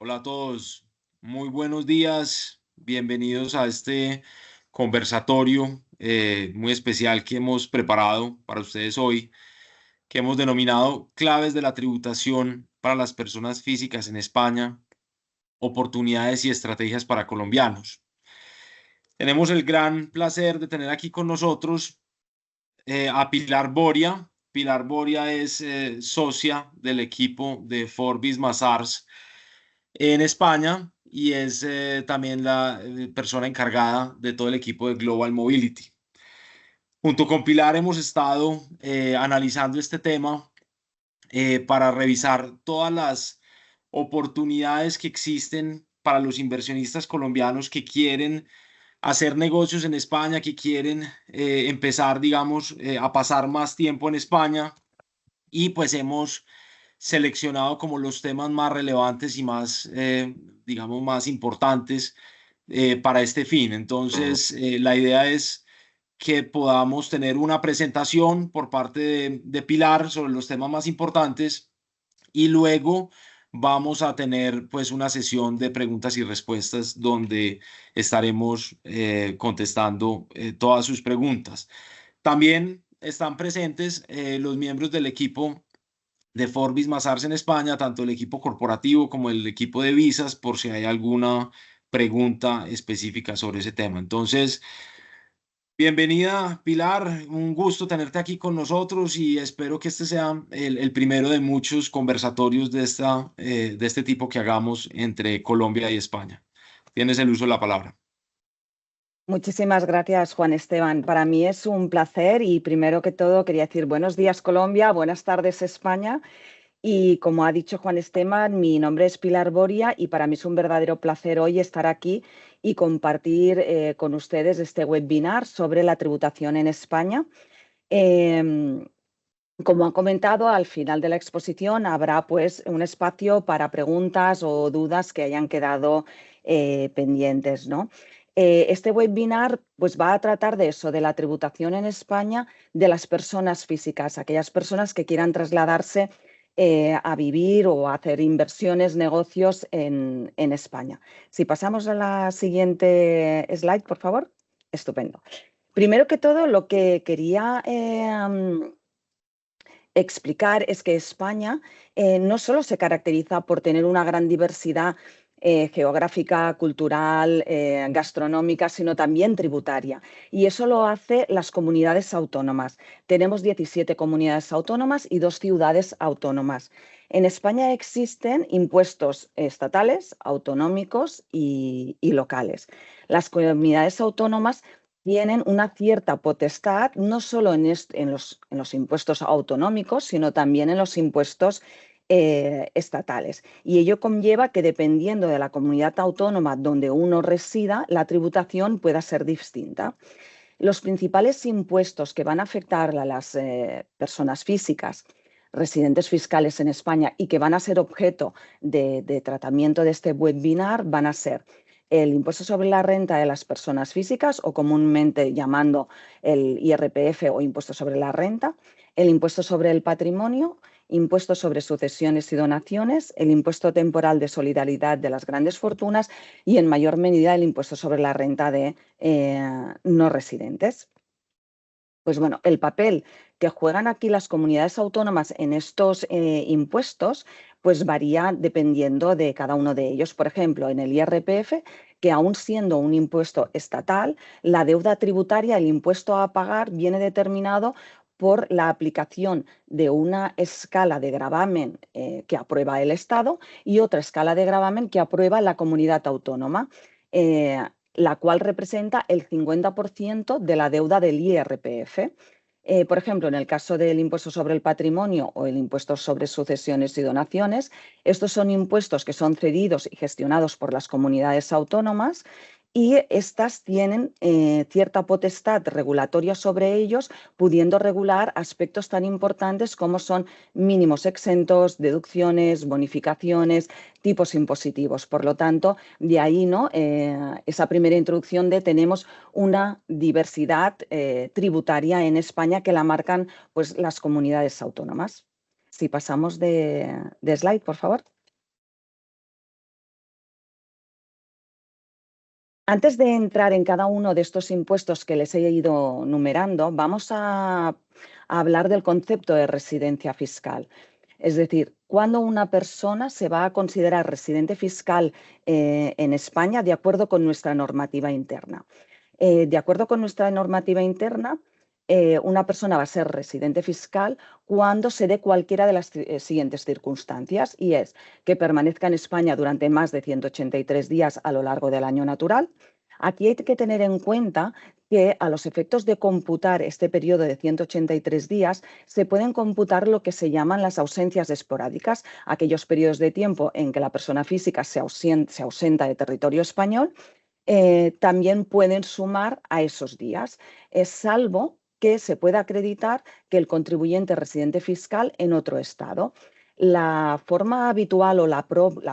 Hola a todos, muy buenos días, bienvenidos a este conversatorio muy especial que hemos preparado para ustedes hoy, que hemos denominado Claves de la tributación para las personas físicas en España, oportunidades y estrategias para colombianos. Tenemos el gran placer de tener aquí con nosotros a Pilar Boria. Pilar Boria es socia del equipo de Forbis Mazars en España y es también la persona encargada de todo el equipo de Global Mobility. Junto con Pilar hemos estado analizando este tema para revisar todas las oportunidades que existen para los inversionistas colombianos que quieren hacer negocios en España, que quieren empezar, digamos, a pasar más tiempo en España. Y pues hemos seleccionado como los temas más relevantes y más, digamos, más importantes para este fin. Entonces, la idea es que podamos tener una presentación por parte de Pilar sobre los temas más importantes y luego vamos a tener pues una sesión de preguntas y respuestas donde estaremos contestando todas sus preguntas. También están presentes los miembros del equipo de Forbis Mazars en España, tanto el equipo corporativo como el equipo de visas, por si hay alguna pregunta específica sobre ese tema. Entonces, bienvenida, Pilar. Un gusto tenerte aquí con nosotros y espero que este sea el primero de muchos conversatorios de este tipo que hagamos entre Colombia y España. Tienes el uso de la palabra. Muchísimas gracias, Juan Esteban. Para mí es un placer y primero que todo quería decir buenos días, Colombia, buenas tardes, España. Y como ha dicho Juan Esteban, mi nombre es Pilar Boria y para mí es un verdadero placer hoy estar aquí y compartir con ustedes este webinar sobre la tributación en España. Como han comentado, al final de la exposición habrá pues un espacio para preguntas o dudas que hayan quedado pendientes, ¿no? Este webinar pues, va a tratar de eso, de la tributación en España de las personas físicas, aquellas personas que quieran trasladarse a vivir o a hacer inversiones, negocios en España. Si pasamos a la siguiente slide, por favor. Estupendo. Primero que todo, lo que quería explicar es que España no solo se caracteriza por tener una gran diversidad geográfica, cultural, gastronómica, sino también tributaria. Y eso lo hace las comunidades autónomas. Tenemos 17 comunidades autónomas y 2 ciudades autónomas. En España existen impuestos estatales, autonómicos y locales. Las comunidades autónomas tienen una cierta potestad no solo en los impuestos autonómicos, sino también en los impuestos estatales. Y ello conlleva que dependiendo de la comunidad autónoma donde uno resida, la tributación pueda ser distinta. Los principales impuestos que van a afectar a las personas físicas residentes fiscales en España y que van a ser objeto de tratamiento de este webinar van a ser el impuesto sobre la renta de las personas físicas o comúnmente llamando el IRPF o impuesto sobre la renta, el impuesto sobre el patrimonio, impuesto sobre sucesiones y donaciones, el impuesto temporal de solidaridad de las grandes fortunas y en mayor medida el impuesto sobre la renta de no residentes. Pues bueno, el papel que juegan aquí las comunidades autónomas en estos impuestos pues varía dependiendo de cada uno de ellos. Por ejemplo, en el IRPF, que aún siendo un impuesto estatal, la deuda tributaria, el impuesto a pagar, viene determinado por la aplicación de una escala de gravamen que aprueba el Estado y otra escala de gravamen que aprueba la comunidad autónoma. La cual representa el 50% de la deuda del IRPF. Por ejemplo, en el caso del impuesto sobre el patrimonio o el impuesto sobre sucesiones y donaciones, estos son impuestos que son cedidos y gestionados por las comunidades autónomas y estas tienen cierta potestad regulatoria sobre ellos, pudiendo regular aspectos tan importantes como son mínimos exentos, deducciones, bonificaciones, tipos impositivos. Por lo tanto, de ahí ¿no? Esa primera introducción de tenemos una diversidad tributaria en España que la marcan pues, las comunidades autónomas. Si pasamos de slide, por favor. Antes de entrar en cada uno de estos impuestos que les he ido numerando, vamos a hablar del concepto de residencia fiscal. Es decir, cuándo una persona se va a considerar residente fiscal en España de acuerdo con nuestra normativa interna. De acuerdo con nuestra normativa interna, una persona va a ser residente fiscal cuando se dé cualquiera de las siguientes circunstancias, y es que permanezca en España durante más de 183 días a lo largo del año natural. Aquí hay que tener en cuenta que a los efectos de computar este periodo de 183 días se pueden computar lo que se llaman las ausencias esporádicas, aquellos periodos de tiempo en que la persona física se ausenta de territorio español. También pueden sumar a esos días, salvo que se pueda acreditar que el contribuyente es residente fiscal en otro estado. La forma habitual o la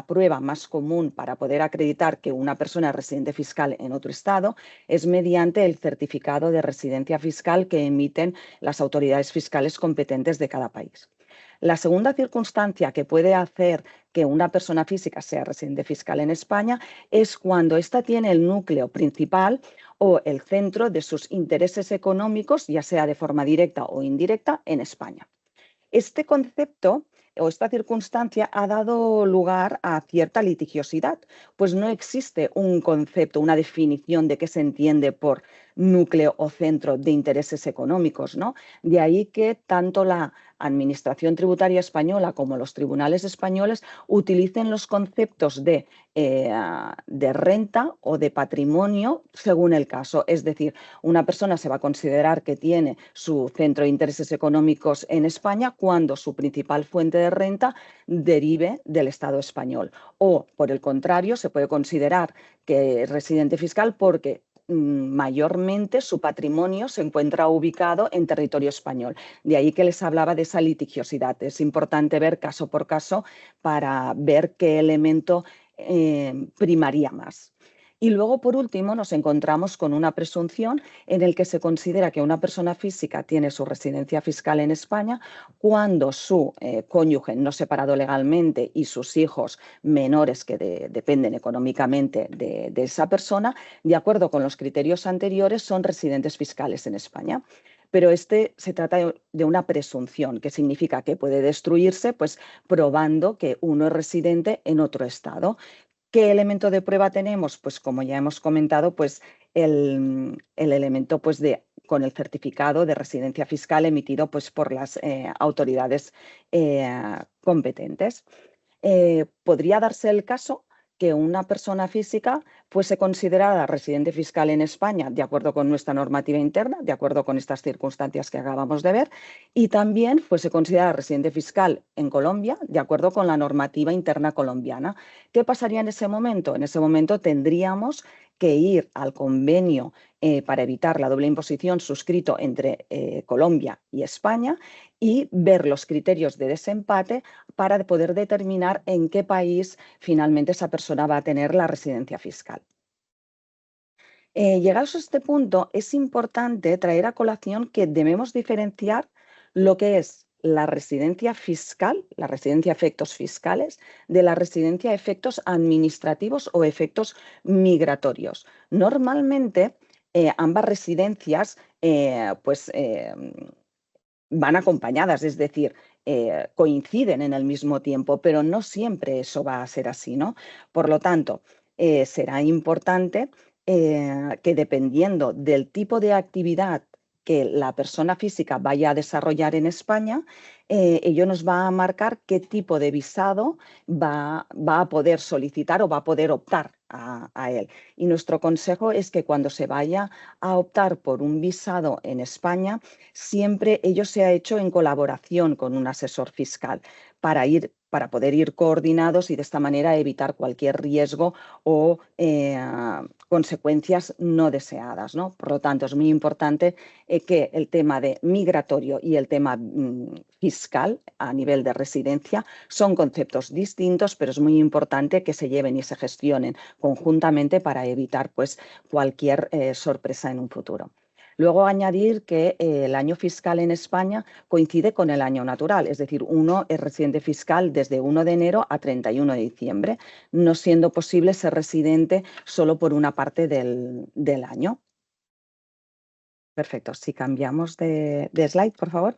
prueba más común para poder acreditar que una persona es residente fiscal en otro estado es mediante el certificado de residencia fiscal que emiten las autoridades fiscales competentes de cada país. La segunda circunstancia que puede hacer que una persona física sea residente fiscal en España es cuando ésta tiene el núcleo principal o el centro de sus intereses económicos, ya sea de forma directa o indirecta, en España. Este concepto o esta circunstancia ha dado lugar a cierta litigiosidad, pues no existe un concepto, una definición de qué se entiende por núcleo o centro de intereses económicos, ¿no? De ahí que tanto la Administración Tributaria Española como los tribunales españoles utilicen los conceptos de renta o de patrimonio según el caso. Es decir, una persona se va a considerar que tiene su centro de intereses económicos en España cuando su principal fuente de renta derive del Estado español. O, por el contrario, se puede considerar que es residente fiscal porque mayormente su patrimonio se encuentra ubicado en territorio español. De ahí que les hablaba de esa litigiosidad. Es importante ver caso por caso para ver qué elemento primaría más. Y luego, por último, nos encontramos con una presunción en el que se considera que una persona física tiene su residencia fiscal en España cuando su cónyuge no separado legalmente y sus hijos menores que dependen económicamente de esa persona, de acuerdo con los criterios anteriores, son residentes fiscales en España. Pero se trata de una presunción, que significa que puede destruirse pues, probando que uno es residente en otro estado. ¿Qué elemento de prueba tenemos? Pues como ya hemos comentado, pues el elemento pues con el certificado de residencia fiscal emitido pues, por las autoridades competentes. Podría darse el caso que una persona física fuese considerada residente fiscal en España de acuerdo con nuestra normativa interna, de acuerdo con estas circunstancias que acabamos de ver, y también fuese considerada residente fiscal en Colombia de acuerdo con la normativa interna colombiana. ¿Qué pasaría en ese momento? En ese momento tendríamos que ir al convenio para evitar la doble imposición suscrito entre Colombia y España y ver los criterios de desempate para poder determinar en qué país finalmente esa persona va a tener la residencia fiscal. Llegados a este punto, es importante traer a colación que debemos diferenciar lo que es la residencia fiscal, la residencia a efectos fiscales, de la residencia a efectos administrativos o efectos migratorios. Normalmente, ambas residencias van acompañadas, es decir, coinciden en el mismo tiempo, pero no siempre eso va a ser así, ¿no? Por lo tanto, será importante que dependiendo del tipo de actividad que la persona física vaya a desarrollar en España, ello nos va a marcar qué tipo de visado va a poder solicitar o va a poder optar a él. Y nuestro consejo es que cuando se vaya a optar por un visado en España, siempre ello se ha hecho en colaboración con un asesor fiscal para poder ir coordinados y de esta manera evitar cualquier riesgo o consecuencias no deseadas, ¿no? Por lo tanto, es muy importante que el tema de migratorio y el tema fiscal a nivel de residencia son conceptos distintos, pero es muy importante que se lleven y se gestionen conjuntamente para evitar pues, cualquier sorpresa en un futuro. Luego añadir que el año fiscal en España coincide con el año natural, es decir, uno es residente fiscal desde 1 de enero a 31 de diciembre, no siendo posible ser residente solo por una parte del año. Perfecto, si cambiamos de slide, por favor.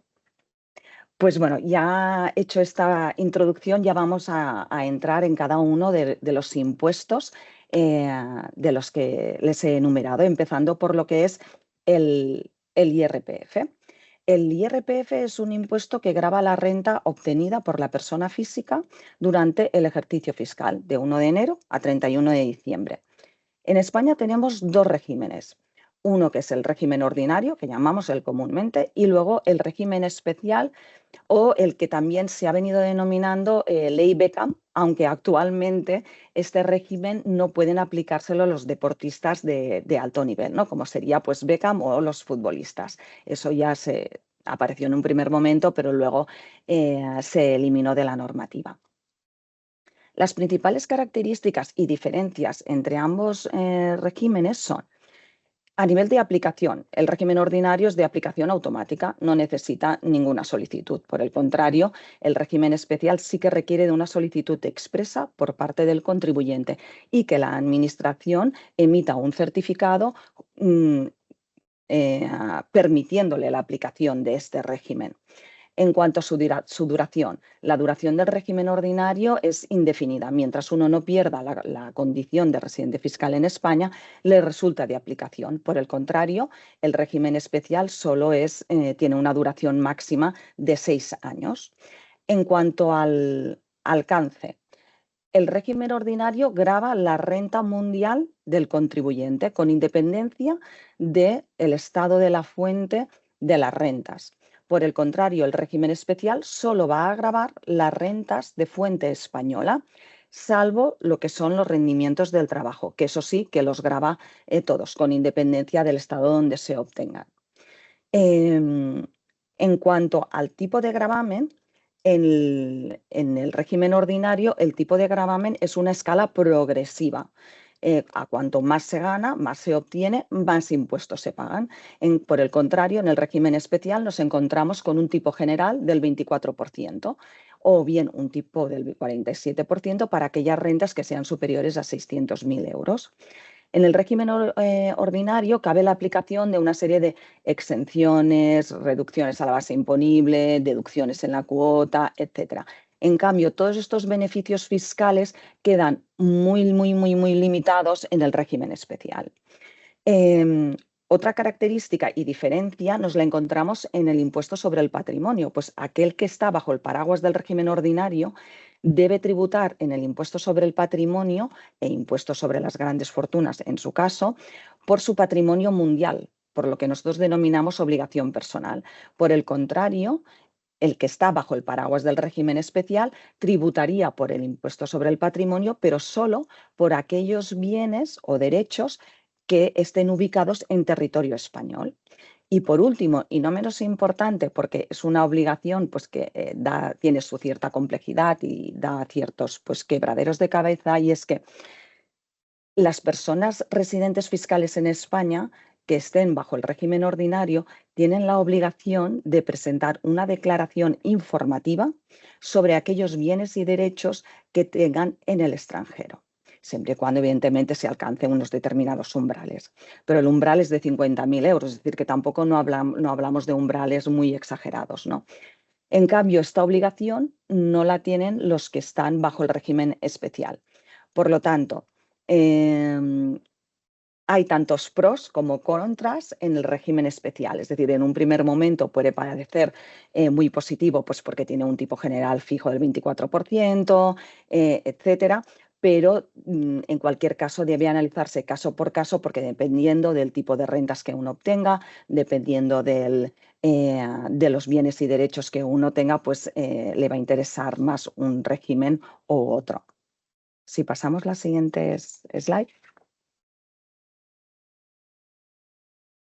Pues bueno, ya hecho esta introducción, ya vamos a entrar en cada uno de los impuestos de los que les he enumerado, empezando por lo que es el IRPF. El IRPF es un impuesto que grava la renta obtenida por la persona física durante el ejercicio fiscal, de 1 de enero a 31 de diciembre. En España tenemos dos regímenes. Uno que es el régimen ordinario, que llamamos el comúnmente, y luego el régimen especial, o el que también se ha venido denominando Ley Beckham, aunque actualmente este régimen no pueden aplicárselo los deportistas de alto nivel, ¿no? Como sería pues Beckham o los futbolistas. Eso ya se apareció en un primer momento, pero luego se eliminó de la normativa. Las principales características y diferencias entre ambos regímenes son: a nivel de aplicación, el régimen ordinario es de aplicación automática, no necesita ninguna solicitud. Por el contrario, el régimen especial sí que requiere de una solicitud expresa por parte del contribuyente y que la Administración emita un certificado permitiéndole la aplicación de este régimen. En cuanto a su duración, la duración del régimen ordinario es indefinida. Mientras uno no pierda la condición de residente fiscal en España, le resulta de aplicación. Por el contrario, el régimen especial solo tiene una duración máxima de 6 años. En cuanto al alcance, el régimen ordinario grava la renta mundial del contribuyente con independencia del estado de la fuente de las rentas. Por el contrario, el régimen especial solo va a gravar las rentas de fuente española, salvo lo que son los rendimientos del trabajo, que eso sí que los grava todos, con independencia del estado donde se obtengan. En cuanto al tipo de gravamen, en el régimen ordinario el tipo de gravamen es una escala progresiva. A cuanto más se gana, más se obtiene, más impuestos se pagan. Por el contrario, en el régimen especial nos encontramos con un tipo general del 24% o bien un tipo del 47% para aquellas rentas que sean superiores a 600.000 euros. En el régimen ordinario cabe la aplicación de una serie de exenciones, reducciones a la base imponible, deducciones en la cuota, etc. En cambio, todos estos beneficios fiscales quedan muy limitados en el régimen especial. Otra característica y diferencia nos la encontramos en el impuesto sobre el patrimonio, pues aquel que está bajo el paraguas del régimen ordinario debe tributar en el impuesto sobre el patrimonio e impuesto sobre las grandes fortunas, en su caso, por su patrimonio mundial, por lo que nosotros denominamos obligación personal. Por el contrario, el que está bajo el paraguas del régimen especial tributaría por el impuesto sobre el patrimonio, pero solo por aquellos bienes o derechos que estén ubicados en territorio español. Y por último, y no menos importante, porque es una obligación pues, que tiene su cierta complejidad y da ciertos pues, quebraderos de cabeza, y es que las personas residentes fiscales en España que estén bajo el régimen ordinario tienen la obligación de presentar una declaración informativa sobre aquellos bienes y derechos que tengan en el extranjero, siempre y cuando evidentemente se alcancen unos determinados umbrales. Pero el umbral es de 50.000 euros, es decir, que tampoco no hablamos de umbrales muy exagerados, ¿no? En cambio, esta obligación no la tienen los que están bajo el régimen especial. Por lo tanto, hay tantos pros como contras en el régimen especial. Es decir, en un primer momento puede parecer muy positivo, pues porque tiene un tipo general fijo del 24%, etcétera, pero en cualquier caso debe analizarse caso por caso, porque dependiendo del tipo de rentas que uno obtenga, dependiendo de los bienes y derechos que uno tenga, pues le va a interesar más un régimen u otro. Si pasamos la siguiente slide.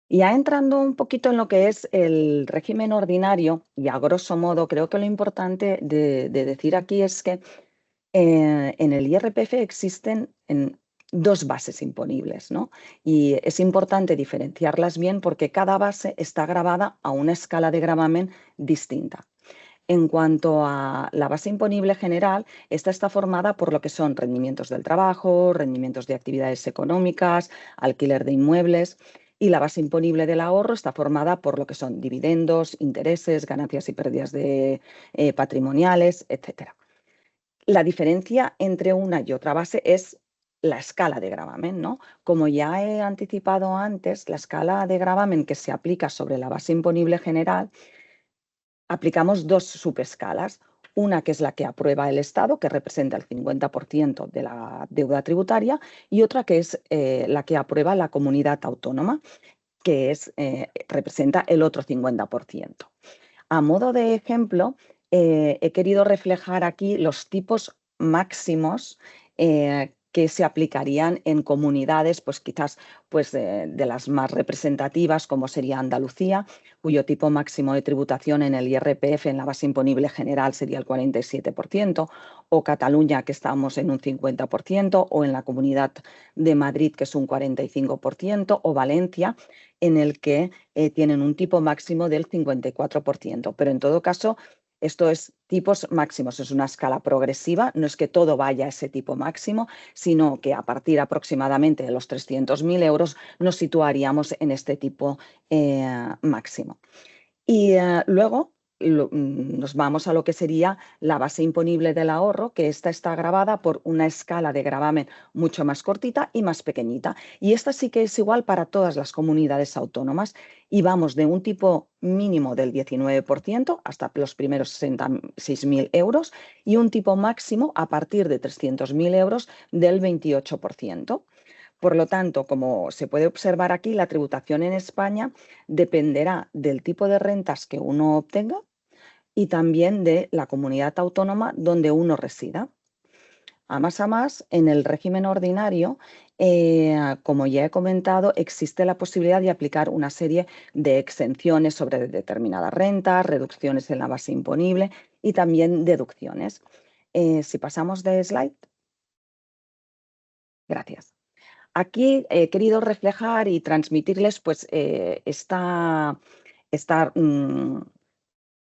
Y ya entrando un poquito en lo que es el régimen ordinario, y a grosso modo creo que lo importante de decir aquí es que en el IRPF existen dos bases imponibles, ¿no? Y es importante diferenciarlas bien porque cada base está gravada a una escala de gravamen distinta. En cuanto a la base imponible general, esta está formada por lo que son rendimientos del trabajo, rendimientos de actividades económicas, alquiler de inmuebles. Y la base imponible del ahorro está formada por lo que son dividendos, intereses, ganancias y pérdidas patrimoniales, etc. La diferencia entre una y otra base es la escala de gravamen, ¿no? Como ya he anticipado antes, la escala de gravamen que se aplica sobre la base imponible general, aplicamos dos subescalas. Una que es la que aprueba el Estado, que representa el 50% de la deuda tributaria, y otra que es la que aprueba la comunidad autónoma, que representa el otro 50%. A modo de ejemplo, he querido reflejar aquí los tipos máximos que se aplicarían en comunidades, pues quizás de las más representativas, como sería Andalucía, cuyo tipo máximo de tributación en el IRPF en la base imponible general sería el 47%, o Cataluña, que estamos en un 50%, o en la Comunidad de Madrid, que es un 45%, o Valencia, en el que tienen un tipo máximo del 54%. Pero en todo caso, esto es tipos máximos, es una escala progresiva, no es que todo vaya a ese tipo máximo, sino que a partir aproximadamente de los 300.000 euros nos situaríamos en este tipo máximo. Y luego nos vamos a lo que sería la base imponible del ahorro, que esta está gravada por una escala de gravamen mucho más cortita y más pequeñita. Y esta sí que es igual para todas las comunidades autónomas. Y vamos de un tipo mínimo del 19% hasta los primeros 66.000 euros y un tipo máximo a partir de 300.000 euros del 28%. Por lo tanto, como se puede observar aquí, la tributación en España dependerá del tipo de rentas que uno obtenga y también de la comunidad autónoma donde uno resida. A más, en el régimen ordinario, como ya he comentado, existe la posibilidad de aplicar una serie de exenciones sobre determinadas rentas, reducciones en la base imponible y también deducciones. Si pasamos de slide. Gracias. Aquí he querido reflejar y transmitirles pues, esta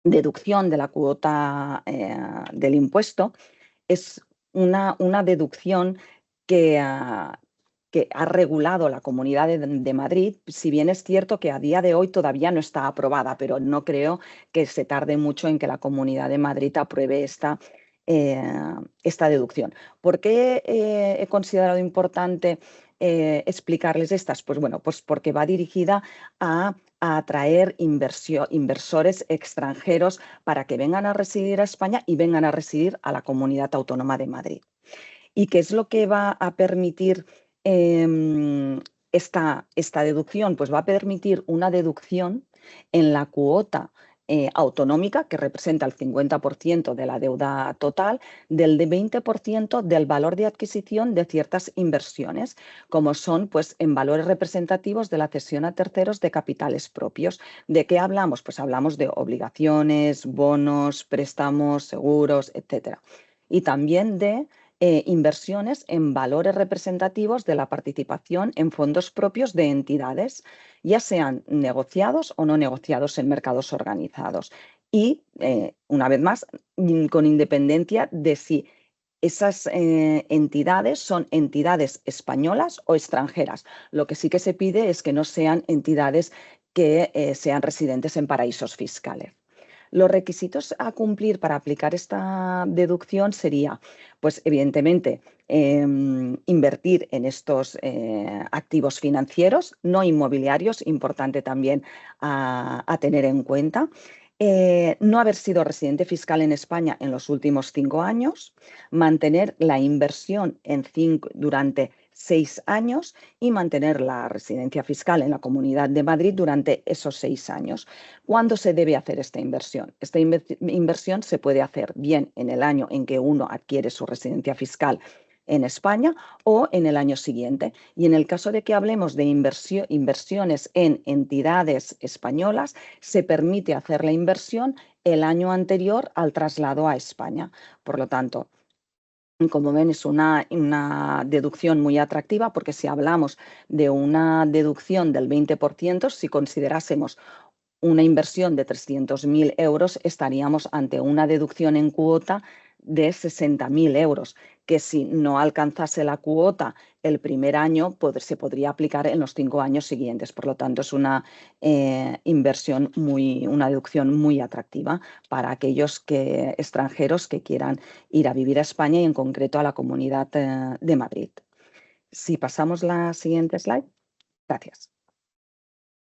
deducción de la cuota del impuesto. Es una deducción que ha regulado la Comunidad de Madrid, si bien es cierto que a día de hoy todavía no está aprobada, pero no creo que se tarde mucho en que la Comunidad de Madrid apruebe esta deducción. ¿Por qué he considerado importante explicarles estas? Pues bueno, pues porque va dirigida a atraer inversores extranjeros para que vengan a residir a España y vengan a residir a la Comunidad Autónoma de Madrid. ¿Y qué es lo que va a permitir esta deducción? Pues va a permitir una deducción en la cuota autonómica, que representa el 50% de la deuda total, del 20% del valor de adquisición de ciertas inversiones, como son pues, en valores representativos de la cesión a terceros de capitales propios. ¿De qué hablamos? Pues hablamos de obligaciones, bonos, préstamos, seguros, etc. Y también de inversiones en valores representativos de la participación en fondos propios de entidades, ya sean negociados o no negociados en mercados organizados. Y, una vez más, con independencia de si esas entidades son entidades españolas o extranjeras. Lo que sí que se pide es que no sean entidades que sean residentes en paraísos fiscales. Los requisitos a cumplir para aplicar esta deducción sería, pues evidentemente, invertir en estos activos financieros, no inmobiliarios, importante también a tener en cuenta. No haber sido residente fiscal en España en los últimos 5 años, mantener la inversión durante 6 años y mantener la residencia fiscal en la Comunidad de Madrid durante esos 6 años. ¿Cuándo se debe hacer esta inversión? Esta inversión se puede hacer bien en el año en que uno adquiere su residencia fiscal en España o en el año siguiente. Y en el caso de que hablemos de inversiones en entidades españolas, se permite hacer la inversión el año anterior al traslado a España. Por lo tanto, Como ven, es una deducción muy atractiva porque si hablamos de una deducción del 20%, si considerásemos una inversión de 300.000 euros, estaríamos ante una deducción en cuota de 60.000 euros, que si no alcanzase la cuota el primer año, se podría aplicar en los 5 años siguientes. Por lo tanto, es una una deducción muy atractiva para aquellos extranjeros que quieran ir a vivir a España y en concreto a la Comunidad de Madrid. Si pasamos la siguiente slide. Gracias.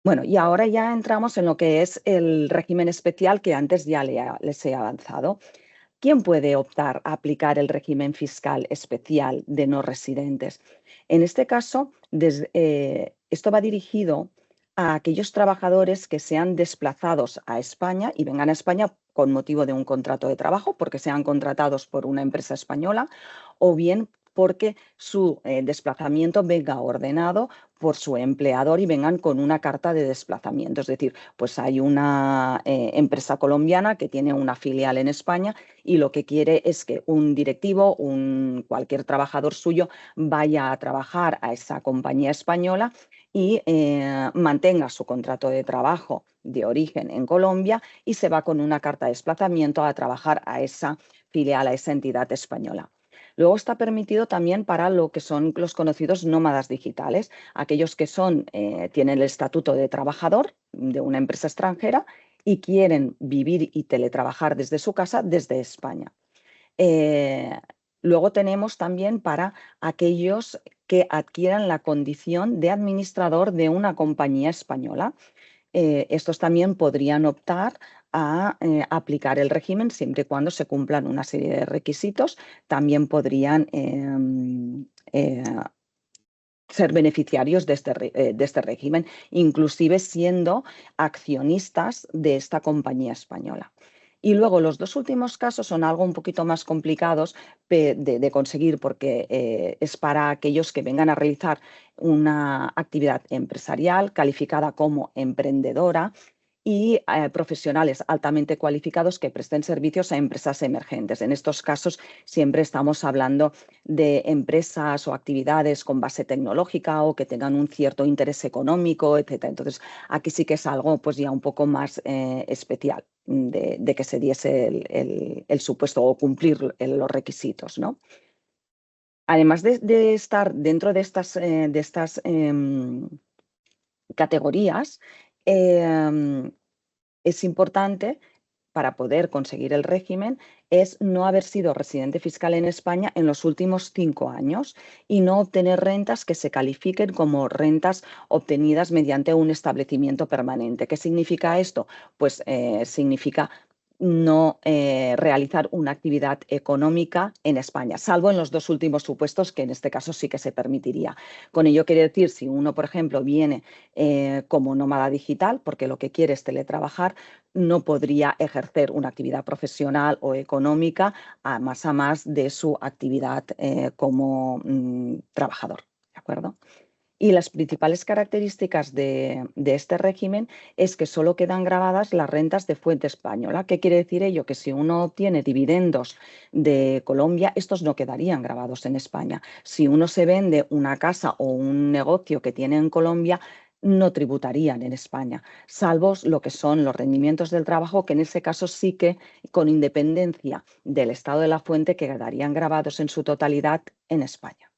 Bueno, y ahora ya entramos en lo que es el régimen especial que antes ya les he avanzado. ¿Quién puede optar a aplicar el régimen fiscal especial de no residentes? En este caso, esto va dirigido a aquellos trabajadores que sean desplazados a España y vengan a España con motivo de un contrato de trabajo, porque sean contratados por una empresa española, o bien porque su desplazamiento venga ordenado por su empleador y vengan con una carta de desplazamiento. Es decir, pues hay una empresa colombiana que tiene una filial en España y lo que quiere es que un directivo, cualquier trabajador suyo, vaya a trabajar a esa compañía española y mantenga su contrato de trabajo de origen en Colombia y se va con una carta de desplazamiento a trabajar a esa filial, a esa entidad española. Luego está permitido también para lo que son los conocidos nómadas digitales, aquellos que tienen el estatuto de trabajador de una empresa extranjera y quieren vivir y teletrabajar desde su casa desde España. Luego tenemos también para aquellos que adquieran la condición de administrador de una compañía española. Estos también podrían optar a aplicar el régimen siempre y cuando se cumplan una serie de requisitos. También podrían ser beneficiarios de este régimen, inclusive siendo accionistas de esta compañía española. Y luego los dos últimos casos son algo un poquito más complicados de conseguir porque es para aquellos que vengan a realizar una actividad empresarial calificada como emprendedora y profesionales altamente cualificados que presten servicios a empresas emergentes. En estos casos siempre estamos hablando de empresas o actividades con base tecnológica o que tengan un cierto interés económico, etc. Entonces, aquí sí que es algo pues ya un poco más especial de que se diese el supuesto o cumplir los requisitos, ¿no? Además de estar dentro de estas categorías, es importante para poder conseguir el régimen es no haber sido residente fiscal en España en los últimos 5 años y no obtener rentas que se califiquen como rentas obtenidas mediante un establecimiento permanente. ¿Qué significa esto? Pues significa no realizar una actividad económica en España, salvo en los dos últimos supuestos que en este caso sí que se permitiría. Con ello quiere decir, si uno, por ejemplo, viene como nómada digital, porque lo que quiere es teletrabajar, no podría ejercer una actividad profesional o económica a más de su actividad como trabajador. ¿De acuerdo? Y las principales características de este régimen es que solo quedan grabadas las rentas de fuente española. ¿Qué quiere decir ello? Que si uno obtiene dividendos de Colombia, estos no quedarían grabados en España. Si uno se vende una casa o un negocio que tiene en Colombia, no tributarían en España, salvo lo que son los rendimientos del trabajo, que en ese caso sí que, con independencia del estado de la fuente, quedarían grabados en su totalidad en España.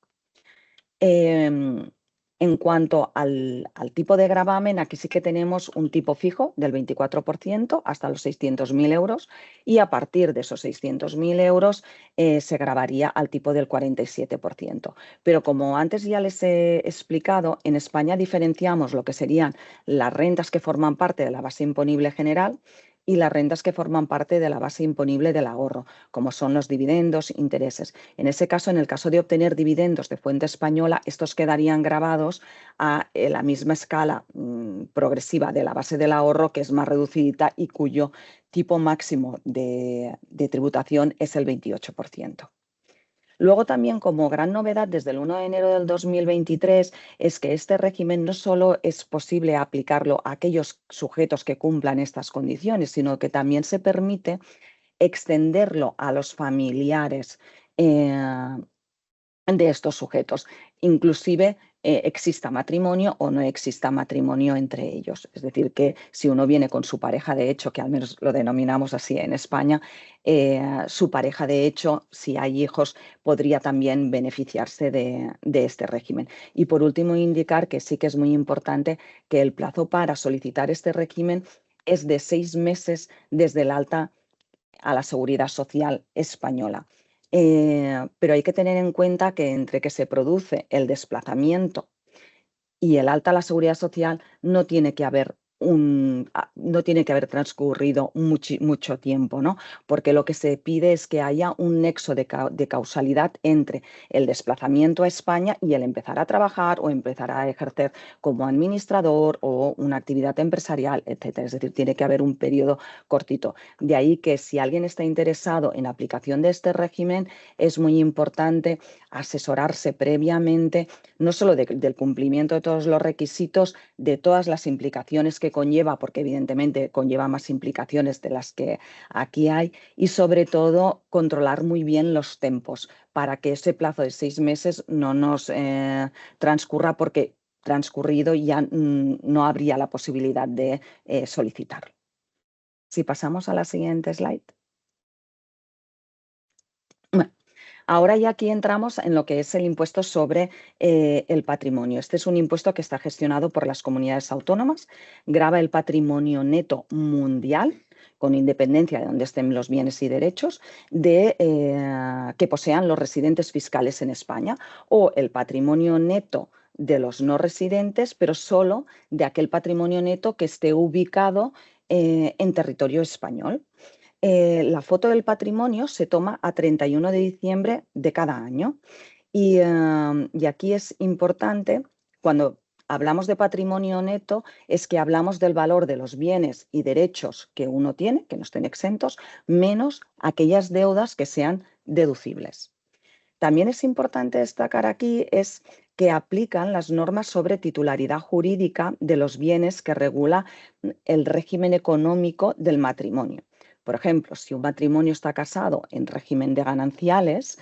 En cuanto al tipo de gravamen, aquí sí que tenemos un tipo fijo del 24% hasta los 600.000 euros y a partir de esos 600.000 euros se gravaría al tipo del 47%. Pero como antes ya les he explicado, en España diferenciamos lo que serían las rentas que forman parte de la base imponible general y las rentas que forman parte de la base imponible del ahorro, como son los dividendos, intereses. En ese caso, en el caso de obtener dividendos de fuente española, estos quedarían grabados a la misma escala progresiva de la base del ahorro, que es más reducida y cuyo tipo máximo de tributación es el 28%. Luego también, como gran novedad, desde el 1 de enero del 2023, es que este régimen no solo es posible aplicarlo a aquellos sujetos que cumplan estas condiciones, sino que también se permite extenderlo a los familiares de estos sujetos, inclusive exista matrimonio o no exista matrimonio entre ellos. Es decir, que si uno viene con su pareja de hecho, que al menos lo denominamos así en España, su pareja de hecho, si hay hijos, podría también beneficiarse de este régimen. Y por último, indicar que sí que es muy importante que el plazo para solicitar este régimen es de 6 meses desde el alta a la Seguridad Social española. Pero hay que tener en cuenta que entre que se produce el desplazamiento y el alta a la Seguridad Social no tiene que haber no tiene que haber transcurrido mucho tiempo, ¿no? Porque lo que se pide es que haya un nexo de causalidad entre el desplazamiento a España y el empezar a trabajar o empezar a ejercer como administrador o una actividad empresarial, etcétera. Es decir, tiene que haber un periodo cortito. De ahí que si alguien está interesado en la aplicación de este régimen, es muy importante asesorarse previamente, no solo del cumplimiento de todos los requisitos, de todas las implicaciones que conlleva, porque evidentemente conlleva más implicaciones de las que aquí hay, y sobre todo controlar muy bien los tempos para que ese plazo de 6 meses no nos transcurra, porque transcurrido ya no habría la posibilidad de solicitarlo. Si pasamos a la siguiente slide. Bueno, ahora ya aquí entramos en lo que es el impuesto sobre el patrimonio. Este es un impuesto que está gestionado por las comunidades autónomas, grava el patrimonio neto mundial, con independencia de dónde estén los bienes y derechos, que posean los residentes fiscales en España, o el patrimonio neto de los no residentes, pero solo de aquel patrimonio neto que esté ubicado en territorio español. La foto del patrimonio se toma a 31 de diciembre de cada año y aquí es importante, cuando hablamos de patrimonio neto, es que hablamos del valor de los bienes y derechos que uno tiene, que no estén exentos, menos aquellas deudas que sean deducibles. También es importante destacar aquí es que aplican las normas sobre titularidad jurídica de los bienes que regula el régimen económico del matrimonio. Por ejemplo, si un matrimonio está casado en régimen de gananciales,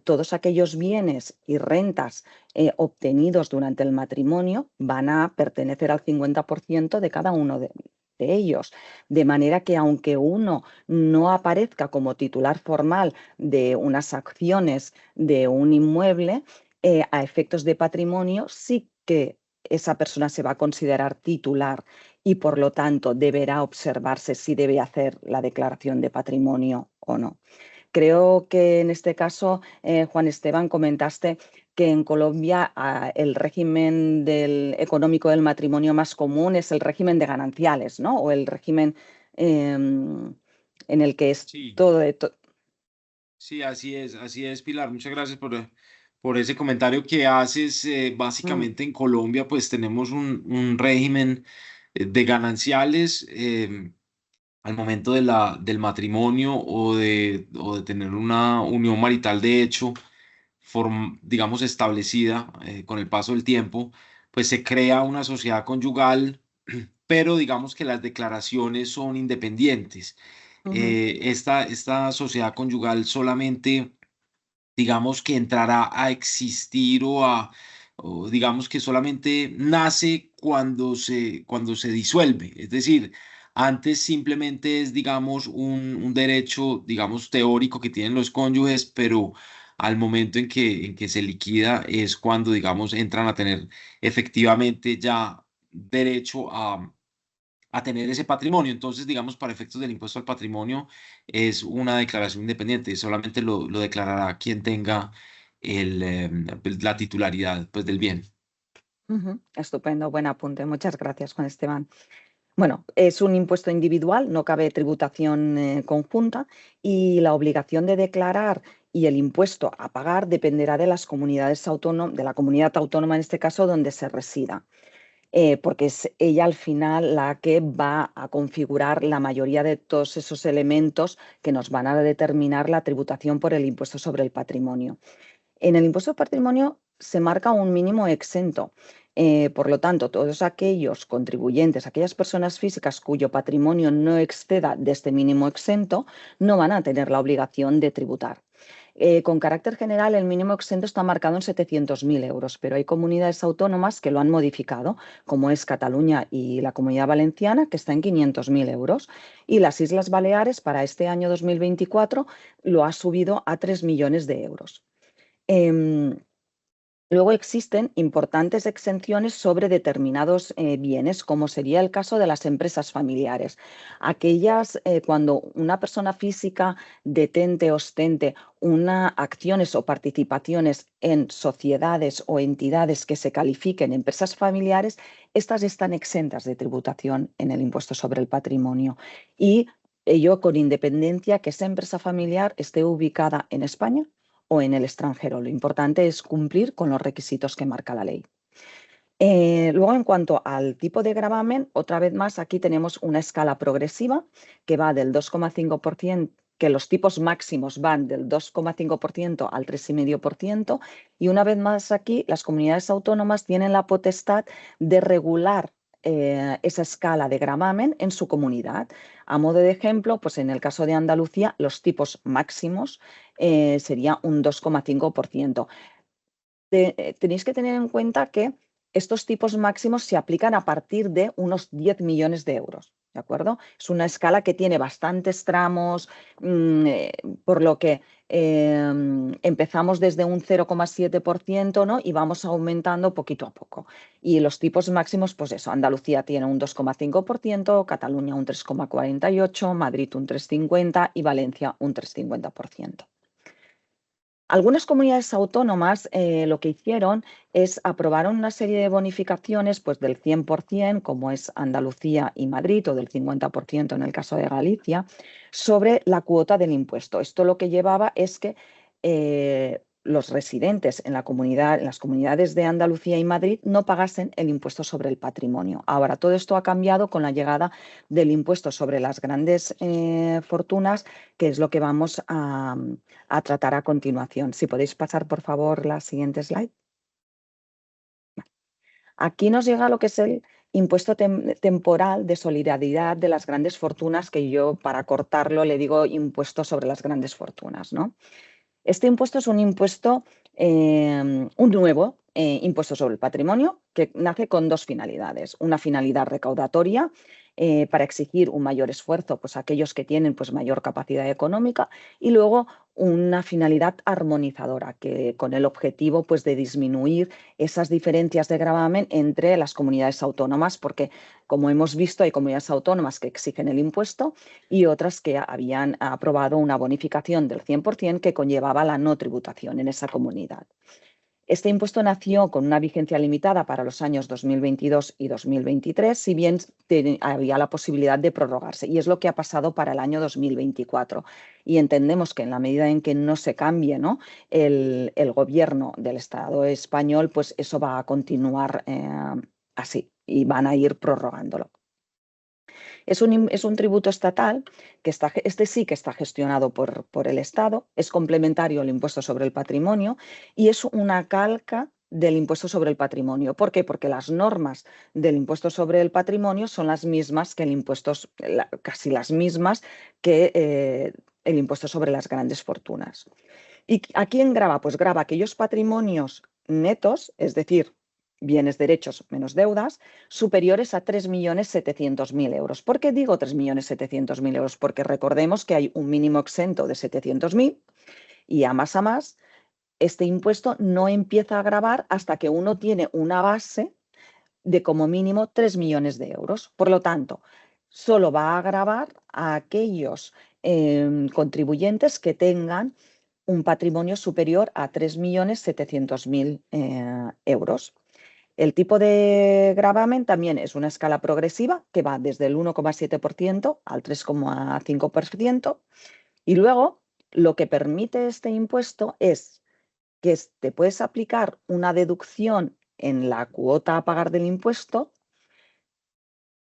todos aquellos bienes y rentas obtenidos durante el matrimonio van a pertenecer al 50% de cada uno de ellos. De manera que aunque uno no aparezca como titular formal de unas acciones de un inmueble, a efectos de patrimonio sí que esa persona se va a considerar titular y por lo tanto deberá observarse si debe hacer la declaración de patrimonio o no. Creo que en este caso, Juan Esteban, comentaste que en Colombia el régimen económico del matrimonio más común es el régimen de gananciales, ¿no? O el régimen en el que es Sí, todo sí, así es, Pilar. Muchas gracias por ese comentario que haces. Mm, Básicamente en Colombia pues tenemos un régimen de gananciales. Al momento de del matrimonio o de tener una unión marital de hecho, digamos, establecida con el paso del tiempo, pues se crea una sociedad conyugal, pero digamos que las declaraciones son independientes. ujú, Esta sociedad conyugal solamente digamos que entrará a existir o digamos que solamente nace cuando se disuelve. Es decir, antes simplemente es, digamos, un derecho, digamos, teórico que tienen los cónyuges, pero al momento en que se liquida es cuando, digamos, entran a tener efectivamente ya derecho a tener ese patrimonio. Entonces, digamos, para efectos del impuesto al patrimonio es una declaración independiente, solamente lo declarará quien tenga pues, la titularidad pues, del bien. ujú. Estupendo, buen apunte. Muchas gracias, Juan Esteban. Bueno, es un impuesto individual, no cabe tributación conjunta y la obligación de declarar y el impuesto a pagar dependerá de las comunidades autónomas, de la comunidad autónoma en este caso donde se resida, porque es ella al final la que va a configurar la mayoría de todos esos elementos que nos van a determinar la tributación por el impuesto sobre el patrimonio. En el impuesto de patrimonio se marca un mínimo exento. Por lo tanto, todos aquellos contribuyentes, aquellas personas físicas cuyo patrimonio no exceda de este mínimo exento, no van a tener la obligación de tributar. Con carácter general, el mínimo exento está marcado en 700.000 euros, pero hay comunidades autónomas que lo han modificado, como es Cataluña y la Comunidad Valenciana, que está en 500.000 euros. Y las Islas Baleares, para este año 2024, lo ha subido a 3 millones de euros. Luego existen importantes exenciones sobre determinados bienes, como sería el caso de las empresas familiares. Aquellas, cuando una persona física detente, ostente acciones o participaciones en sociedades o entidades que se califiquen empresas familiares, estas están exentas de tributación en el impuesto sobre el patrimonio. Y ello con independencia que esa empresa familiar esté ubicada en España o en el extranjero. Lo importante es cumplir con los requisitos que marca la ley. Luego, en cuanto al tipo de gravamen, otra vez más, aquí tenemos una escala progresiva que va del 2,5%, que los tipos máximos van del 2,5% al 3,5%, y una vez más aquí las comunidades autónomas tienen la potestad de regular esa escala de gravamen en su comunidad. A modo de ejemplo, pues en el caso de Andalucía, los tipos máximos sería un 2,5%. Tenéis que tener en cuenta que estos tipos máximos se aplican a partir de unos 10 millones de euros, ¿de acuerdo? Es una escala que tiene bastantes tramos, por lo que empezamos desde un 0,7%, ¿no? Y vamos aumentando poquito a poco. Y los tipos máximos, pues eso, Andalucía tiene un 2,5%, Cataluña un 3,48%, Madrid un 3,50% y Valencia un 3,50%. Algunas comunidades autónomas lo que hicieron es aprobar una serie de bonificaciones pues, del 100%, como es Andalucía y Madrid, o del 50% en el caso de Galicia, sobre la cuota del impuesto. Esto lo que llevaba es que los residentes en las comunidades de Andalucía y Madrid no pagasen el impuesto sobre el patrimonio. Ahora, todo esto ha cambiado con la llegada del impuesto sobre las grandes fortunas, que es lo que vamos a tratar a continuación. Si podéis pasar, por favor, la siguiente slide. Aquí nos llega lo que es el impuesto temporal de solidaridad de las grandes fortunas, que yo, para cortarlo, le digo impuesto sobre las grandes fortunas, ¿no? Este impuesto es un impuesto, un nuevo impuesto sobre el patrimonio que nace con dos finalidades. Una finalidad recaudatoria para exigir un mayor esfuerzo pues, a aquellos que tienen pues, mayor capacidad económica, y luego una finalidad armonizadora que, con el objetivo pues, de disminuir esas diferencias de gravamen entre las comunidades autónomas, porque como hemos visto hay comunidades autónomas que exigen el impuesto y otras que habían aprobado una bonificación del 100% que conllevaba la no tributación en esa comunidad. Este impuesto nació con una vigencia limitada para los años 2022 y 2023, si bien había la posibilidad de prorrogarse, y es lo que ha pasado para el año 2024. Y entendemos que en la medida en que no se cambie, ¿no?, el gobierno del Estado español, pues eso va a continuar así y van a ir prorrogándolo. Es un tributo estatal que este sí que está gestionado por el Estado, es complementario al impuesto sobre el patrimonio y es una calca del impuesto sobre el patrimonio. ¿Por qué? Porque las normas del impuesto sobre el patrimonio son las mismas que casi las mismas que el impuesto sobre las grandes fortunas. ¿Y a quién grava? Pues grava aquellos patrimonios netos, es decir, bienes, derechos menos deudas, superiores a 3.700.000 euros. ¿Por qué digo 3.700.000 euros? Porque recordemos que hay un mínimo exento de 700.000 y a más, este impuesto no empieza a gravar hasta que uno tiene una base de como mínimo 3 millones de euros. Por lo tanto, solo va a gravar a aquellos contribuyentes que tengan un patrimonio superior a 3.700.000 euros. El tipo de gravamen también es una escala progresiva que va desde el 1,7% al 3,5%, y luego lo que permite este impuesto es que te puedes aplicar una deducción en la cuota a pagar del impuesto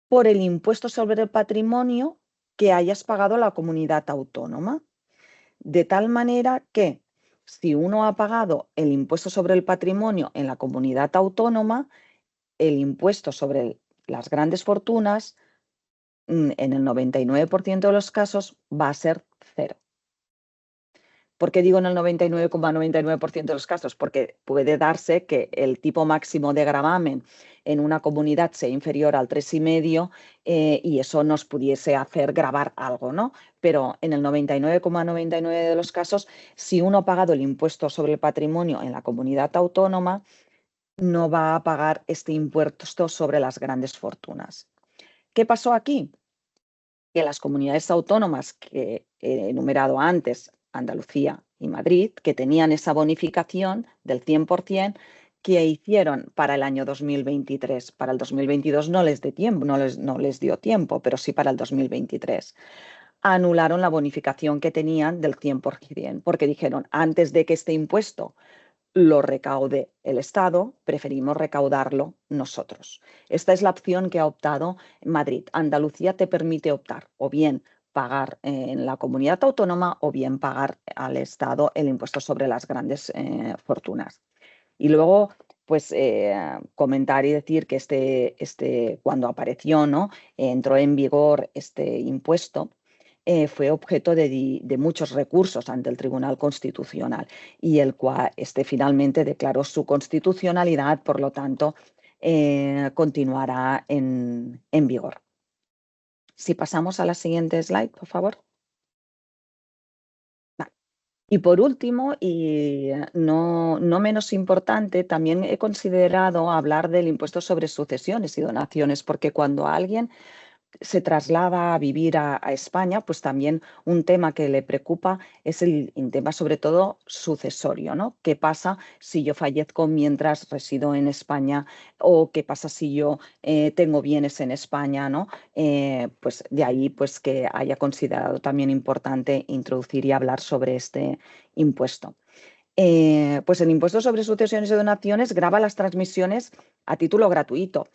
por el impuesto sobre el patrimonio que hayas pagado a la comunidad autónoma. De tal manera que si uno ha pagado el impuesto sobre el patrimonio en la comunidad autónoma, el impuesto sobre las grandes fortunas, en el 99% de los casos, va a ser cero. ¿Por qué digo en el 99,99% de los casos? Porque puede darse que el tipo máximo de gravamen en una comunidad sea inferior al 3,5 y eso nos pudiese hacer gravar algo, ¿no? Pero en el 99,99 de los casos, si uno ha pagado el impuesto sobre el patrimonio en la comunidad autónoma, no va a pagar este impuesto sobre las grandes fortunas. ¿Qué pasó aquí? Que las comunidades autónomas que he enumerado antes, Andalucía y Madrid, que tenían esa bonificación del 100%, que hicieron para el año 2023. Para el 2022 no les dio tiempo, pero sí para el 2023. Anularon la bonificación que tenían del 100%, porque dijeron, antes de que este impuesto lo recaude el Estado, preferimos recaudarlo nosotros. Esta es la opción que ha optado Madrid. Andalucía te permite optar o bien pagar en la comunidad autónoma o bien pagar al Estado el impuesto sobre las grandes fortunas. Y luego, pues comentar y decir que cuando apareció, ¿no? Entró en vigor este impuesto, fue objeto de muchos recursos ante el Tribunal Constitucional y el cual finalmente declaró su constitucionalidad, por lo tanto, continuará en vigor. Si pasamos a la siguiente slide, por favor. Y por último, y no menos importante, también he considerado hablar del impuesto sobre sucesiones y donaciones, porque cuando alguien se traslada a vivir a España, pues también un tema que le preocupa es el tema sobre todo sucesorio, ¿no? ¿Qué pasa si yo fallezco mientras resido en España o qué pasa si yo tengo bienes en España, ¿no? Pues de ahí pues que haya considerado también importante introducir y hablar sobre este impuesto. Pues el impuesto sobre sucesiones y donaciones grava las transmisiones a título gratuito,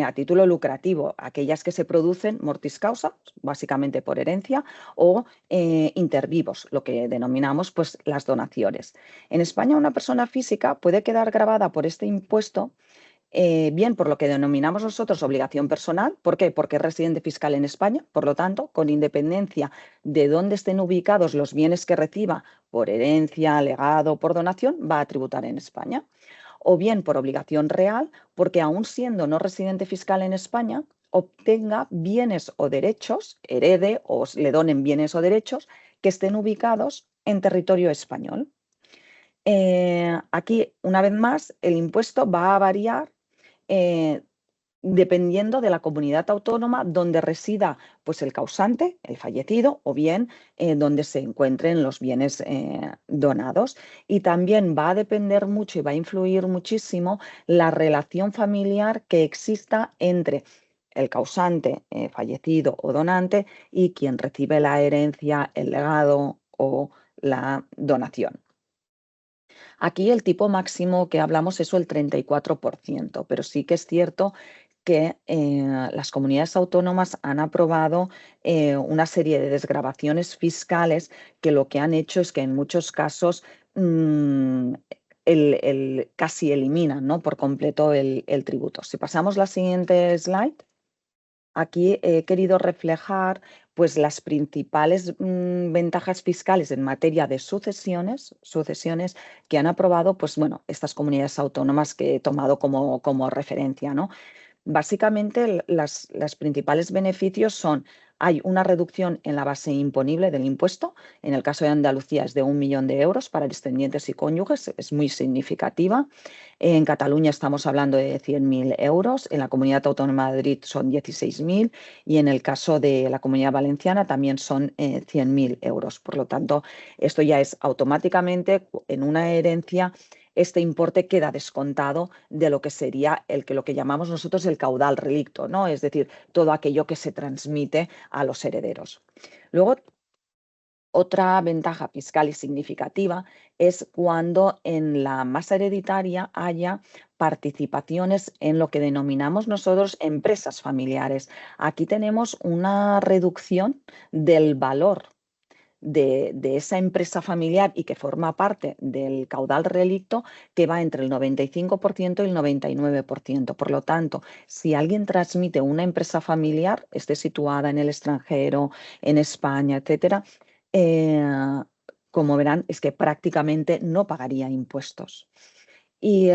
a título lucrativo, aquellas que se producen mortis causa, básicamente por herencia, o inter vivos, lo que denominamos pues, las donaciones. En España, una persona física puede quedar gravada por este impuesto bien por lo que denominamos nosotros obligación personal. ¿Por qué? Porque es residente fiscal en España, por lo tanto, con independencia de dónde estén ubicados los bienes que reciba por herencia, legado, por donación, va a tributar en España. O bien por obligación real, porque aún siendo no residente fiscal en España, obtenga bienes o derechos, herede o le donen bienes o derechos que estén ubicados en territorio español. Aquí, una vez más, el impuesto va a variar eh, dependiendo de la comunidad autónoma donde resida pues, el causante, el fallecido, o bien donde se encuentren los bienes donados. Y también va a depender mucho y va a influir muchísimo la relación familiar que exista entre el causante, fallecido o donante, y quien recibe la herencia, el legado o la donación. Aquí el tipo máximo que hablamos es el 34%, pero sí que es cierto que las comunidades autónomas han aprobado una serie de desgravaciones fiscales que lo que han hecho es que en muchos casos casi eliminan, ¿no? Por completo el tributo. Si pasamos la siguiente slide. Aquí he querido reflejar pues, las principales ventajas fiscales en materia de sucesiones que han aprobado pues, bueno, estas comunidades autónomas que he tomado como referencia, ¿no? Básicamente, los principales beneficios son, hay una reducción en la base imponible del impuesto, en el caso de Andalucía es de 1 millón de euros para descendientes y cónyuges, es muy significativa. En Cataluña estamos hablando de 100.000 euros, en la Comunidad Autónoma de Madrid son 16.000 y en el caso de la Comunidad Valenciana también son 100.000 euros. Por lo tanto, esto ya es automáticamente en una herencia este importe queda descontado de lo que sería lo que llamamos nosotros el caudal relicto, ¿no? Es decir, todo aquello que se transmite a los herederos. Luego, otra ventaja fiscal y significativa es cuando en la masa hereditaria haya participaciones en lo que denominamos nosotros empresas familiares. Aquí tenemos una reducción del valor de esa empresa familiar y que forma parte del caudal relicto que va entre el 95% y el 99%. Por lo tanto, si alguien transmite una empresa familiar, esté situada en el extranjero, en España, etcétera, como verán, es que prácticamente no pagaría impuestos. Y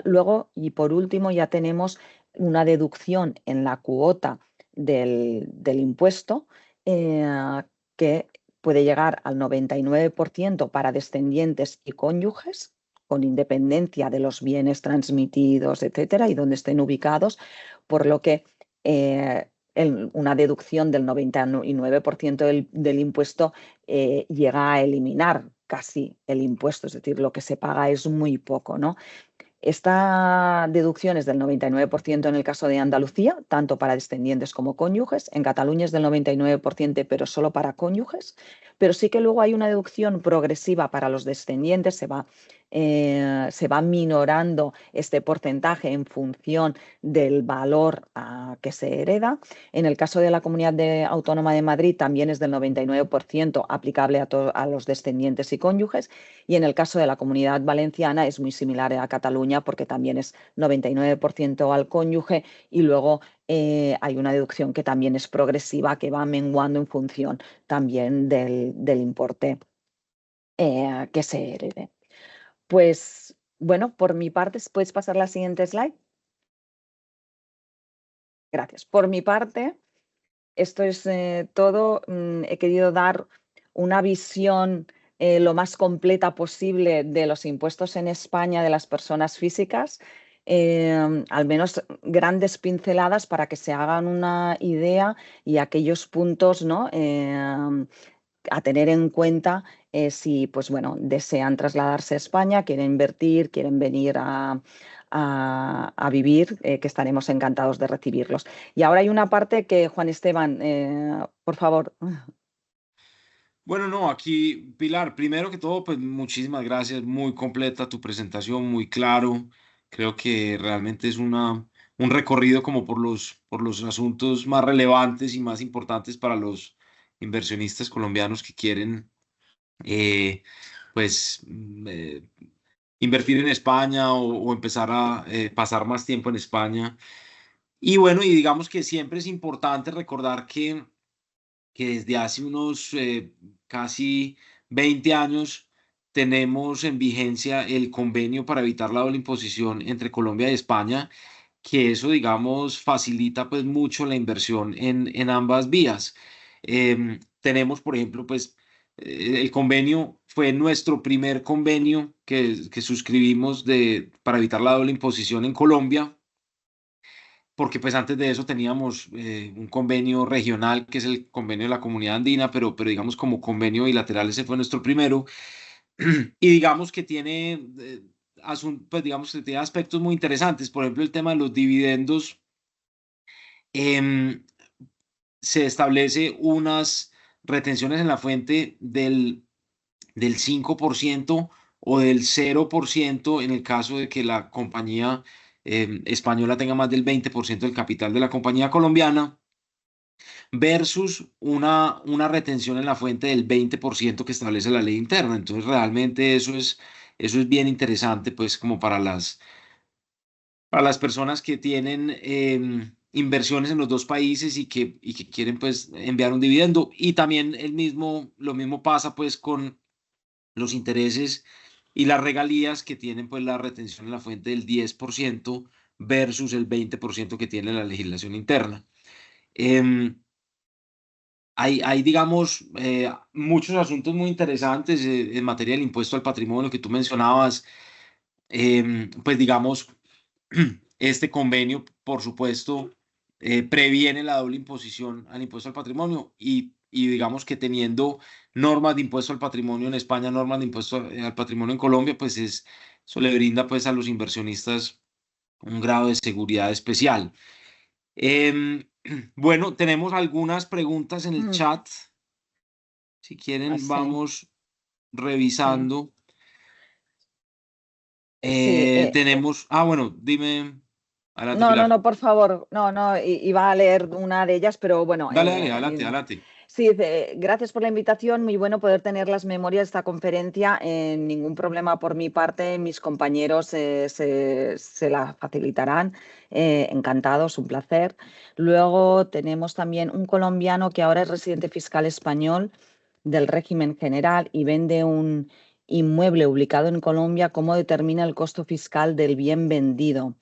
luego, y por último, ya tenemos una deducción en la cuota del impuesto que puede llegar al 99% para descendientes y cónyuges, con independencia de los bienes transmitidos, etcétera, y donde estén ubicados, por lo que una deducción del 99% del impuesto llega a eliminar casi el impuesto, es decir, lo que se paga es muy poco, ¿no? Esta deducción es del 99% en el caso de Andalucía, tanto para descendientes como cónyuges. En Cataluña es del 99%, pero solo para cónyuges. Pero sí que luego hay una deducción progresiva para los descendientes, se va minorando este porcentaje en función del valor que se hereda. En el caso de la Comunidad Autónoma de Madrid también es del 99% aplicable a los descendientes y cónyuges. Y en el caso de la Comunidad Valenciana es muy similar a Cataluña porque también es 99% al cónyuge y luego hay una deducción que también es progresiva que va menguando en función también del importe que se herede. Pues bueno, por mi parte, ¿puedes pasar la siguiente slide? Gracias. Por mi parte, esto es todo. He querido dar una visión lo más completa posible de los impuestos en España de las personas físicas, al menos grandes pinceladas para que se hagan una idea y aquellos puntos, ¿no? A tener en cuenta si pues, bueno, desean trasladarse a España, quieren invertir, quieren venir a vivir, que estaremos encantados de recibirlos. Y ahora hay una parte que, Juan Esteban, por favor. Bueno, no, aquí, Pilar, primero que todo, pues muchísimas gracias, muy completa tu presentación, muy claro. Creo que realmente es un recorrido como por los asuntos más relevantes y más importantes para los inversionistas colombianos que quieren, eh, pues, invertir en España o empezar a pasar más tiempo en España. Y bueno, y digamos que siempre es importante recordar que desde hace unos casi 20 años tenemos en vigencia el convenio para evitar la doble imposición entre Colombia y España, que eso, digamos, facilita pues mucho la inversión en ambas vías. Tenemos, por ejemplo, pues el convenio fue nuestro primer convenio que suscribimos para evitar la doble imposición en Colombia, porque pues antes de eso teníamos un convenio regional, que es el convenio de la Comunidad Andina, pero digamos como convenio bilateral ese fue nuestro primero, y digamos que tiene, pues digamos que tiene aspectos muy interesantes, por ejemplo el tema de los dividendos, em, se establece unas retenciones en la fuente del 5% o del 0% en el caso de que la compañía española tenga más del 20% del capital de la compañía colombiana, versus una retención en la fuente del 20% que establece la ley interna. Entonces, realmente eso es bien interesante, pues, como para las personas que tienen inversiones en los dos países y que quieren, pues, enviar un dividendo. Y también lo mismo pasa, pues, con los intereses y las regalías que tienen pues la retención en la fuente del 10% versus el 20% que tiene la legislación interna. Eh, digamos, muchos asuntos muy interesantes en materia del impuesto al patrimonio que tú mencionabas. Pues digamos, este convenio, por supuesto, previene la doble imposición al impuesto al patrimonio y digamos que teniendo normas de impuesto al patrimonio en España, normas de impuesto al patrimonio en Colombia, pues eso le brinda pues a los inversionistas un grado de seguridad especial. Em, bueno, tenemos algunas preguntas en el Mm, chat. Si quieren, sí, vamos sí, revisando. sí. Bueno, dime, adelante, No, no, Pilar. no, por favor. No, no, iba a leer una de ellas, pero bueno, Dale, dale, adelante, adelante. sí, gracias por la invitación. Muy bueno poder tener las memorias de esta conferencia. Ningún problema por mi parte. Mis compañeros se la facilitarán. Encantados, un placer. Luego tenemos también un colombiano que ahora es residente fiscal español. del régimen general y vende un inmueble ubicado en Colombia, ¿cómo determina el costo fiscal del bien vendido?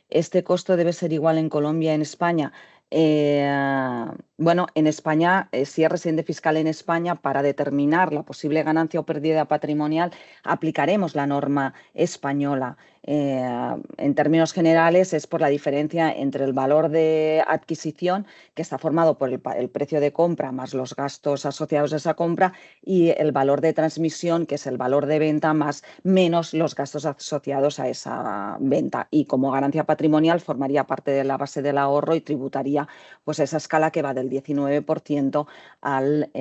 ¿Este costo debe ser igual en Colombia y en España? Bueno, en España, si es residente fiscal en España, para determinar la posible ganancia o pérdida patrimonial, aplicaremos la norma española. En términos generales, es por la diferencia entre el valor de adquisición, que está formado por el precio de compra más los gastos asociados a esa compra, y el valor de transmisión, que es el valor de venta más menos los gastos asociados a esa venta. Y como ganancia patrimonial formaría parte de la base del ahorro y tributaría pues esa escala que va del 19% al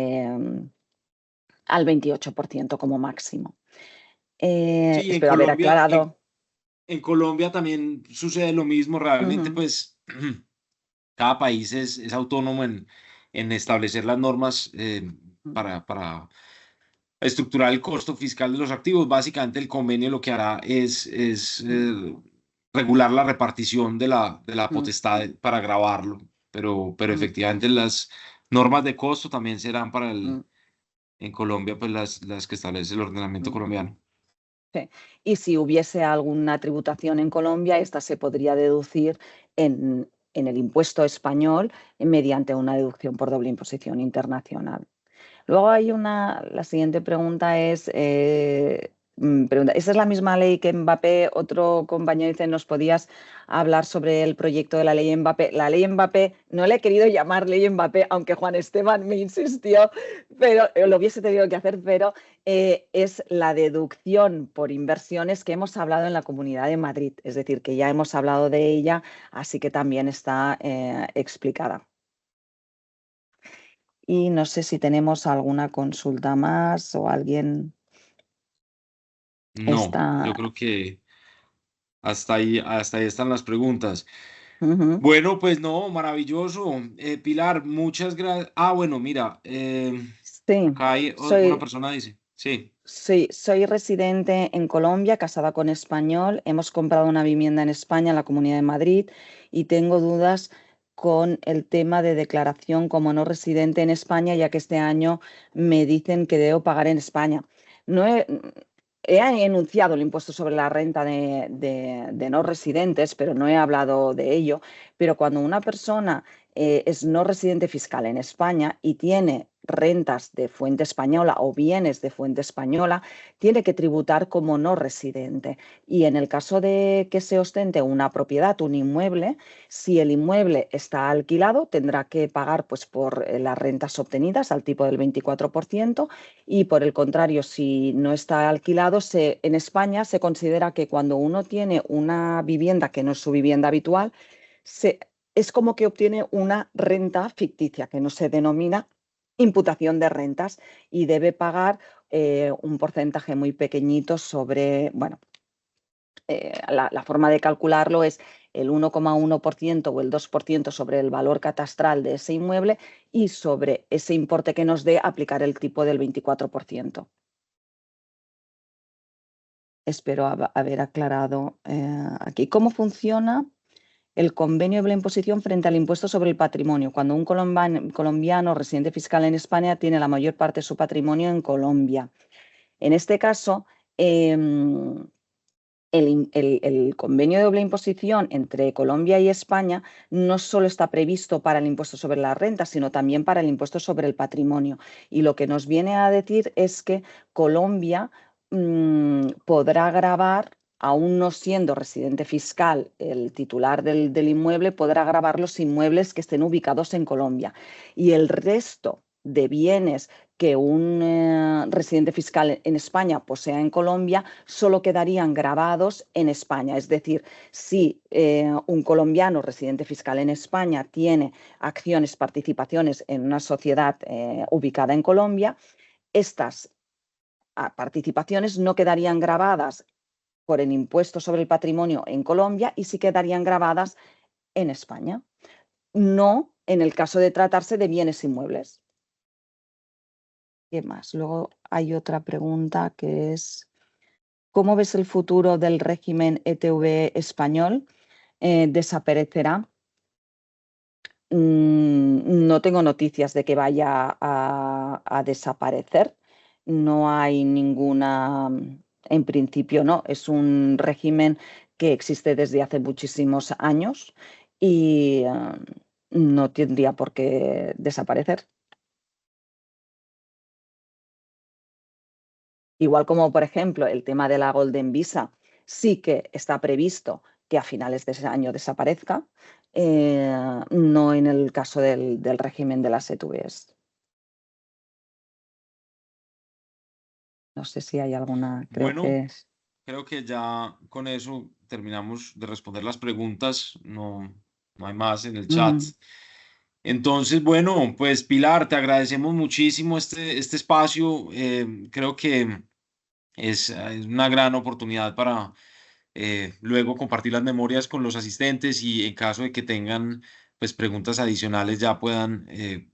28% como máximo. Sí, Espero haber aclarado. En Colombia también sucede lo mismo. Realmente, Ujú, pues, cada país es autónomo en establecer las normas para estructurar el costo fiscal de los activos. Básicamente, el convenio lo que hará es regular la repartición de la ujú, potestad para grabarlo, pero efectivamente las normas de costo también serán para ujú, en Colombia, pues las que establece el ordenamiento ujú. colombiano. Sí. Y si hubiese alguna tributación en Colombia, esta se podría deducir en el impuesto español mediante una deducción por doble imposición internacional. Luego hay la siguiente pregunta es, ¿esa es la misma ley que Mbappé? Otro compañero dice, ¿nos podías hablar sobre el proyecto de la ley Mbappé? La ley Mbappé, no le he querido llamar ley Mbappé, aunque Juan Esteban me insistió, pero lo hubiese tenido que hacer, pero es la deducción por inversiones que hemos hablado en la Comunidad de Madrid, es decir, que ya hemos hablado de ella, así que también está explicada. Y no sé si tenemos alguna consulta más o alguien No, está. yo creo que hasta ahí están las preguntas. Ujú. Bueno, pues no, maravilloso. Pilar, muchas gracias. Ah, bueno, mira, Sí, acá hay una soy, persona dice, sí, soy residente en Colombia, casada con español. Hemos comprado una vivienda en España, en la Comunidad de Madrid, y tengo dudas con el tema de declaración como no residente en España, ya que este año me dicen que debo pagar en España. No he enunciado el impuesto sobre la renta de no residentes, pero no he hablado de ello. Pero cuando una persona es no residente fiscal en España y tiene rentas de fuente española o bienes de fuente española, tiene que tributar como no residente. Y en el caso de que se ostente una propiedad, un inmueble, si el inmueble está alquilado, tendrá que pagar pues, por las rentas obtenidas al tipo del 24%, y por el contrario, si no está alquilado, en España se considera que cuando uno tiene una vivienda que no es su vivienda habitual, se, es como que obtiene una renta ficticia, que no se denomina imputación de rentas, y debe pagar un porcentaje muy pequeñito sobre, bueno, la forma de calcularlo es el 1,1% o el 2% sobre el valor catastral de ese inmueble, y sobre ese importe que nos dé aplicar el tipo del 24%. Espero haber aclarado aquí cómo funciona el convenio de la imposición frente al impuesto sobre el patrimonio, cuando un colombiano residente fiscal en España tiene la mayor parte de su patrimonio en Colombia. En este caso, el convenio de doble imposición entre Colombia y España no solo está previsto para el impuesto sobre la renta, sino también para el impuesto sobre el patrimonio. Y lo que nos viene a decir es que Colombia podrá gravar, aún no siendo residente fiscal, el titular del inmueble podrá gravar los inmuebles que estén ubicados en Colombia. Y el resto de bienes que un residente fiscal en España posea en Colombia solo quedarían grabados en España. Es decir, si un colombiano residente fiscal en España tiene acciones, participaciones en una sociedad ubicada en Colombia, estas participaciones no quedarían grabadas por el impuesto sobre el patrimonio en Colombia, y sí quedarían grabadas en España. No en el caso de tratarse de bienes inmuebles. ¿Qué más? Luego hay otra pregunta que es, ¿cómo ves el futuro del régimen ETV español? ¿Desaparecerá? No tengo noticias de que vaya a desaparecer. No hay ninguna, en principio no, es un régimen que existe desde hace muchísimos años y no tendría por qué desaparecer. Igual como, por ejemplo, el tema de la Golden Visa sí que está previsto que a finales de ese año desaparezca, no en el caso del régimen de las ETVs. No sé si hay alguna, creo Bueno, que es. creo que ya con eso terminamos de responder las preguntas. No, no hay más en el chat. Mm, Entonces, bueno, pues Pilar, te agradecemos muchísimo este espacio. Creo que es una gran oportunidad para luego compartir las memorias con los asistentes y en caso de que tengan pues preguntas adicionales ya puedan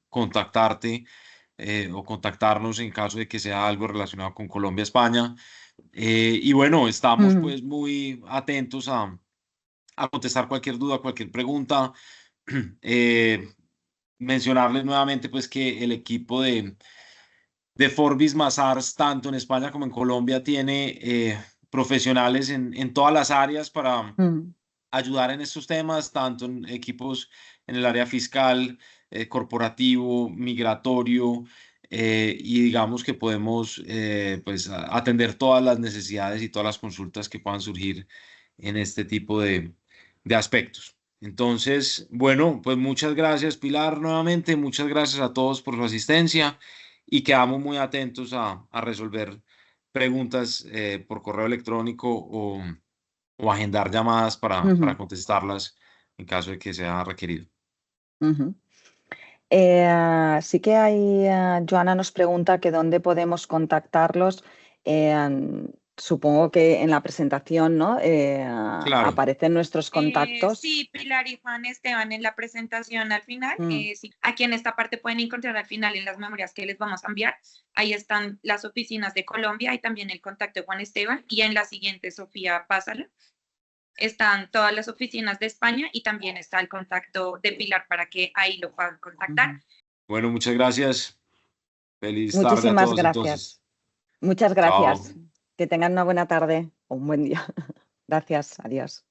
contactarte o contactarnos en caso de que sea algo relacionado con Colombia, España. Y bueno, estamos mm, pues muy atentos a contestar cualquier duda, cualquier pregunta. Eh, mencionarles nuevamente pues que el equipo de Forbis Mazars, tanto en España como en Colombia, tiene profesionales en todas las áreas para mm, ayudar en estos temas, tanto en equipos en el área fiscal, corporativo, migratorio, y digamos que podemos pues atender todas las necesidades y todas las consultas que puedan surgir en este tipo de aspectos. Entonces, bueno, pues muchas gracias Pilar nuevamente, muchas gracias a todos por su asistencia y quedamos muy atentos a resolver preguntas por correo electrónico o agendar llamadas para ujú, contestarlas en caso de que sea requerido. ujú. Sí que hay, Joana nos pregunta que dónde podemos contactarlos. Supongo que en la presentación, ¿no? Claro, Aparecen nuestros contactos. Sí, Pilar y Juan Esteban en la presentación al final. Mm, Sí, aquí en esta parte pueden encontrar al final en las memorias que les vamos a enviar. Ahí están las oficinas de Colombia y también el contacto de Juan Esteban. Y en la siguiente, Sofía, pásala. Están todas las oficinas de España y también está el contacto de Pilar para que ahí lo puedan contactar. ujú. bueno, muchas gracias. Feliz tarde a Muchísimas todos entonces. gracias. Muchas gracias. Chao. Que tengan una buena tarde o un buen día. Gracias. Adiós.